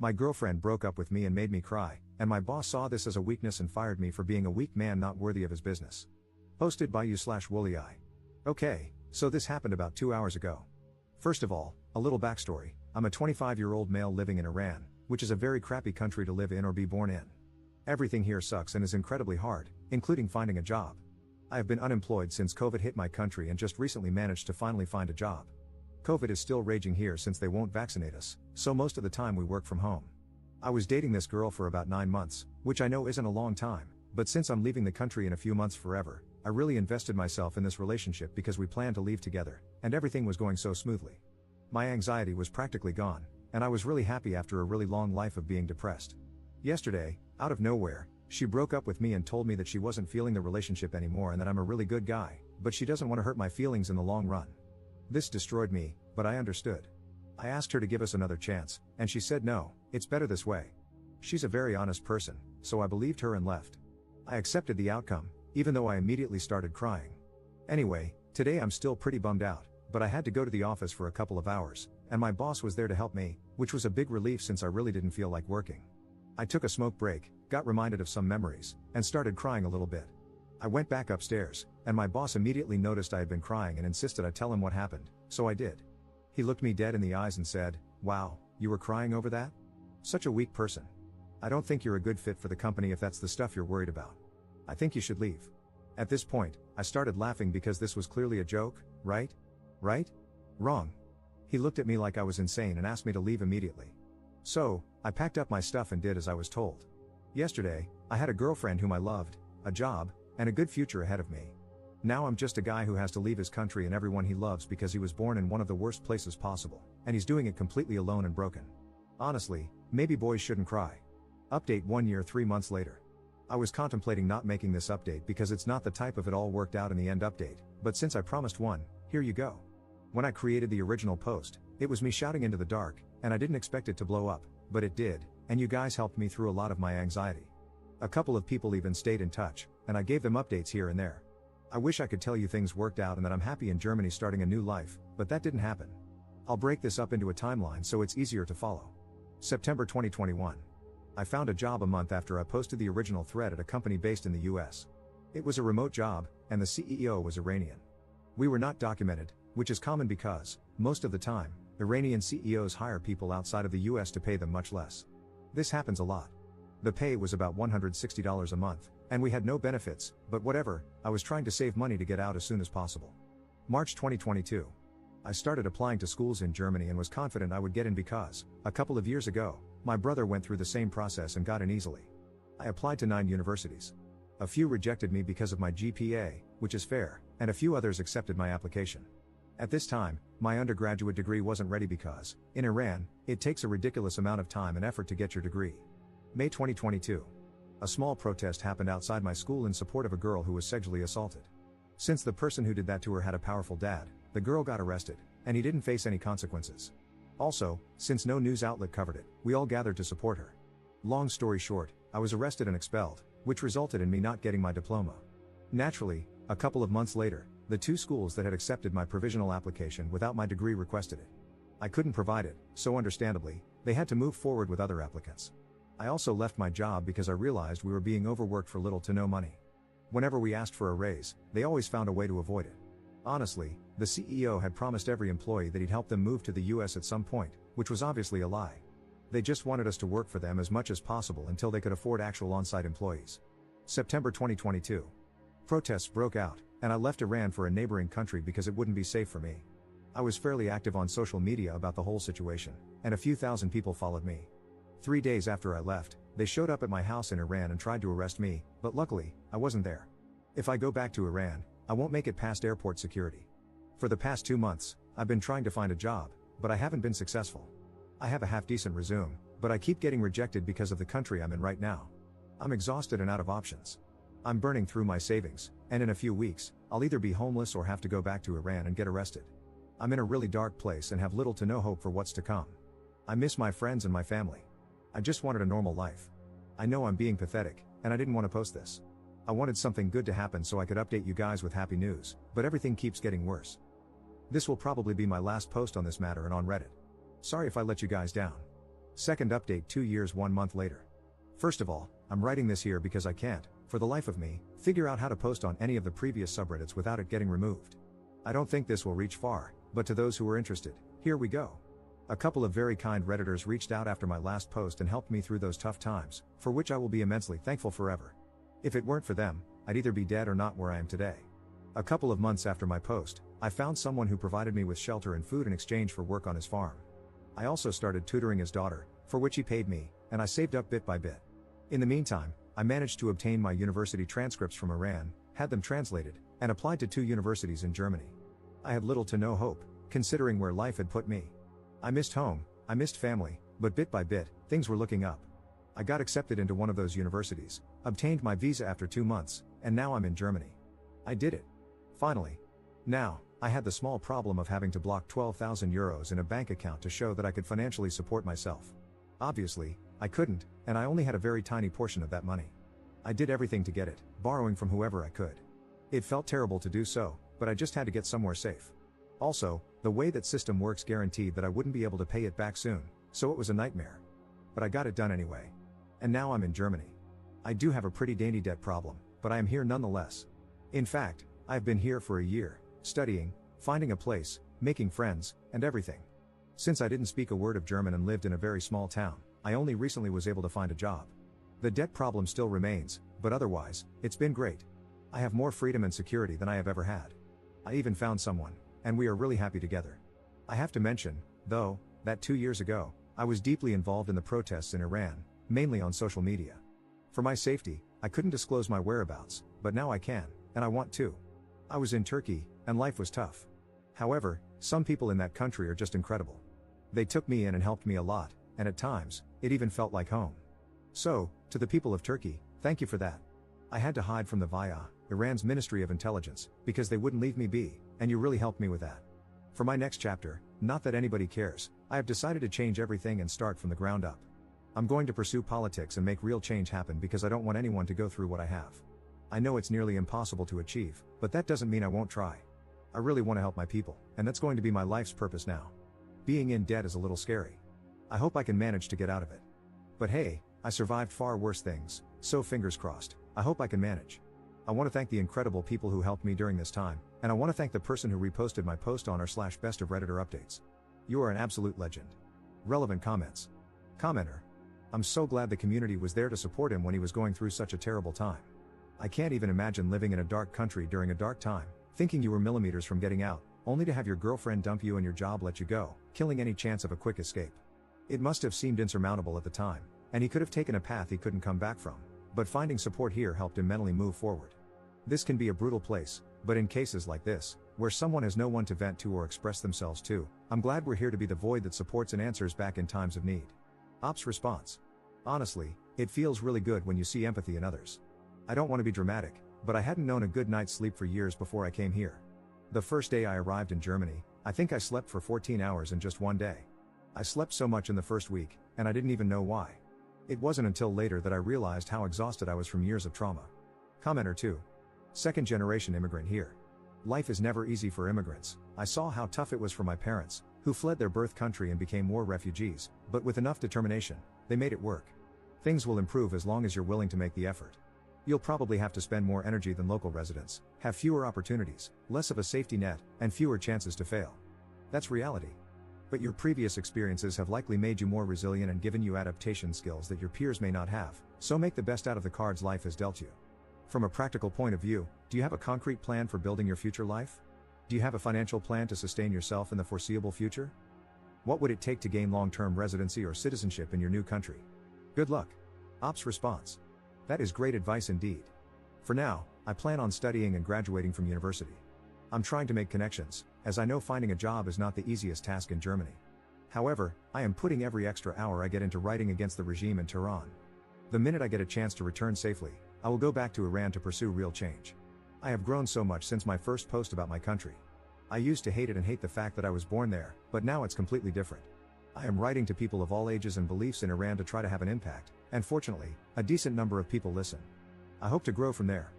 My girlfriend broke up with me and made me cry, and my boss saw this as a weakness and fired me for being a weak man not worthy of his business. Posted by you/woollyeye. Okay, so this happened about 2 hours ago. First of all, a little backstory. I'm a 25-year-old male living in Iran, which is a very crappy country to live in or be born in. Everything here sucks and is incredibly hard, including finding a job. I have been unemployed since COVID hit my country and just recently managed to finally find a job. COVID is still raging here since they won't vaccinate us, so most of the time we work from home. I was dating this girl for about 9 months, which I know isn't a long time, but since I'm leaving the country in a few months forever, I really invested myself in this relationship because we planned to leave together, and everything was going so smoothly. My anxiety was practically gone, and I was really happy after a really long life of being depressed. Yesterday, out of nowhere, she broke up with me and told me that she wasn't feeling the relationship anymore and that I'm a really good guy, but she doesn't want to hurt my feelings in the long run. This destroyed me, but I understood. I asked her to give us another chance, and she said no, it's better this way. She's a very honest person, so I believed her and left. I accepted the outcome, even though I immediately started crying. Anyway, today I'm still pretty bummed out, but I had to go to the office for a couple of hours, and my boss was there to help me, which was a big relief since I really didn't feel like working. I took a smoke break, got reminded of some memories, and started crying a little bit. I went back upstairs, and my boss immediately noticed I had been crying and insisted I tell him what happened, so I did. He looked me dead in the eyes and said, "Wow, you were crying over that? Such a weak person. I don't think you're a good fit for the company if that's the stuff you're worried about. I think you should leave." At this point, I started laughing because this was clearly a joke, right? Right? Wrong. He looked at me like I was insane and asked me to leave immediately. So, I packed up my stuff and did as I was told. Yesterday, I had a girlfriend whom I loved, a job, and a good future ahead of me. Now I'm just a guy who has to leave his country and everyone he loves because he was born in one of the worst places possible, and he's doing it completely alone and broken. Honestly, maybe boys shouldn't cry. Update 1 year 3 months later. I was contemplating not making this update because it's not the type of it all worked out in the end update, but since I promised one, here you go. When I created the original post, it was me shouting into the dark, and I didn't expect it to blow up, but it did, and you guys helped me through a lot of my anxiety. A couple of people even stayed in touch, and I gave them updates here and there. I wish I could tell you things worked out and that I'm happy in Germany starting a new life, but that didn't happen. I'll break this up into a timeline so it's easier to follow. September 2021. I found a job a month after I posted the original thread at a company based in the US. It was a remote job, and the CEO was Iranian. We were not documented, which is common because, most of the time, Iranian CEOs hire people outside of the US to pay them much less. This happens a lot. The pay was about $160 a month, and we had no benefits, but whatever, I was trying to save money to get out as soon as possible. March 2022. I started applying to schools in Germany and was confident I would get in because, a couple of years ago, my brother went through the same process and got in easily. I applied to 9 universities. A few rejected me because of my GPA, which is fair, and a few others accepted my application. At this time, my undergraduate degree wasn't ready because, in Iran, it takes a ridiculous amount of time and effort to get your degree. May 2022. A small protest happened outside my school in support of a girl who was sexually assaulted. Since the person who did that to her had a powerful dad, the girl got arrested, and he didn't face any consequences. Also, since no news outlet covered it, we all gathered to support her. Long story short, I was arrested and expelled, which resulted in me not getting my diploma. Naturally, a couple of months later, the 2 schools that had accepted my provisional application without my degree requested it. I couldn't provide it, so understandably, they had to move forward with other applicants. I also left my job because I realized we were being overworked for little to no money. Whenever we asked for a raise, they always found a way to avoid it. Honestly, the CEO had promised every employee that he'd help them move to the US at some point, which was obviously a lie. They just wanted us to work for them as much as possible until they could afford actual on-site employees. September 2022. Protests broke out, and I left Iran for a neighboring country because it wouldn't be safe for me. I was fairly active on social media about the whole situation, and a few thousand people followed me. 3 days after I left, they showed up at my house in Iran and tried to arrest me, but luckily, I wasn't there. If I go back to Iran, I won't make it past airport security. For the past 2 months, I've been trying to find a job, but I haven't been successful. I have a half-decent resume, but I keep getting rejected because of the country I'm in right now. I'm exhausted and out of options. I'm burning through my savings, and in a few weeks, I'll either be homeless or have to go back to Iran and get arrested. I'm in a really dark place and have little to no hope for what's to come. I miss my friends and my family. I just wanted a normal life. I know I'm being pathetic, and I didn't want to post this. I wanted something good to happen so I could update you guys with happy news, but everything keeps getting worse. This will probably be my last post on this matter and on Reddit. Sorry if I let you guys down. Second update 2 years 1 month later. First of all, I'm writing this here because I can't, for the life of me, figure out how to post on any of the previous subreddits without it getting removed. I don't think this will reach far, but to those who are interested, here we go. A couple of very kind Redditors reached out after my last post and helped me through those tough times, for which I will be immensely thankful forever. If it weren't for them, I'd either be dead or not where I am today. A couple of months after my post, I found someone who provided me with shelter and food in exchange for work on his farm. I also started tutoring his daughter, for which he paid me, and I saved up bit by bit. In the meantime, I managed to obtain my university transcripts from Iran, had them translated, and applied to 2 universities in Germany. I had little to no hope, considering where life had put me. I missed home, I missed family, but bit by bit, things were looking up. I got accepted into one of those universities, obtained my visa after 2 months, and now I'm in Germany. I did it. Finally. Now, I had the small problem of having to block 12,000 euros in a bank account to show that I could financially support myself. Obviously, I couldn't, and I only had a very tiny portion of that money. I did everything to get it, borrowing from whoever I could. It felt terrible to do so, but I just had to get somewhere safe. Also, the way that system works guaranteed that I wouldn't be able to pay it back soon, so it was a nightmare. But I got it done anyway. And now I'm in Germany. I do have a pretty dainty debt problem, but I am here nonetheless. In fact, I've been here for a year, studying, finding a place, making friends, and everything. Since I didn't speak a word of German and lived in a very small town, I only recently was able to find a job. The debt problem still remains, but otherwise, it's been great. I have more freedom and security than I have ever had. I even found someone, and we are really happy together. I have to mention, though, that 2 years ago, I was deeply involved in the protests in Iran, mainly on social media. For my safety, I couldn't disclose my whereabouts, but now I can, and I want to. I was in Turkey, and life was tough. However, some people in that country are just incredible. They took me in and helped me a lot, and at times, it even felt like home. So, to the people of Turkey, thank you for that. I had to hide from the VIA, Iran's Ministry of Intelligence, because they wouldn't leave me be, and you really helped me with that. For my next chapter, not that anybody cares, I have decided to change everything and start from the ground up. I'm going to pursue politics and make real change happen because I don't want anyone to go through what I have. I know it's nearly impossible to achieve, but that doesn't mean I won't try. I really want to help my people, and that's going to be my life's purpose now. Being in debt is a little scary. I hope I can manage to get out of it. But hey, I survived far worse things, so fingers crossed, I hope I can manage. I want to thank the incredible people who helped me during this time, and I want to thank the person who reposted my post on r/best of Redditor updates. You are an absolute legend. Relevant comments. Commenter. I'm so glad the community was there to support him when he was going through such a terrible time. I can't even imagine living in a dark country during a dark time, thinking you were millimeters from getting out, only to have your girlfriend dump you and your job let you go, killing any chance of a quick escape. It must have seemed insurmountable at the time, and he could have taken a path he couldn't come back from, but finding support here helped him mentally move forward. This can be a brutal place, but in cases like this, where someone has no one to vent to or express themselves to, I'm glad we're here to be the void that supports and answers back in times of need. Ops response. Honestly, it feels really good when you see empathy in others. I don't want to be dramatic, but I hadn't known a good night's sleep for years before I came here. The first day I arrived in Germany, I think I slept for 14 hours in just one day. I slept so much in the first week, and I didn't even know why. It wasn't until later that I realized how exhausted I was from years of trauma. Commenter 2. Second generation immigrant here. Life is never easy for immigrants. I saw how tough it was for my parents, who fled their birth country and became war refugees, but with enough determination, they made it work. Things will improve as long as you're willing to make the effort. You'll probably have to spend more energy than local residents, have fewer opportunities, less of a safety net, and fewer chances to fail. That's reality. But your previous experiences have likely made you more resilient and given you adaptation skills that your peers may not have, so make the best out of the cards life has dealt you. From a practical point of view, do you have a concrete plan for building your future life? Do you have a financial plan to sustain yourself in the foreseeable future? What would it take to gain long-term residency or citizenship in your new country? Good luck. Ops response. That is great advice indeed. For now, I plan on studying and graduating from university. I'm trying to make connections, as I know finding a job is not the easiest task in Germany. However, I am putting every extra hour I get into writing against the regime in Tehran. The minute I get a chance to return safely, I will go back to Iran to pursue real change. I have grown so much since my first post about my country. I used to hate it and hate the fact that I was born there, but now it's completely different. I am writing to people of all ages and beliefs in Iran to try to have an impact, and fortunately, a decent number of people listen. I hope to grow from there.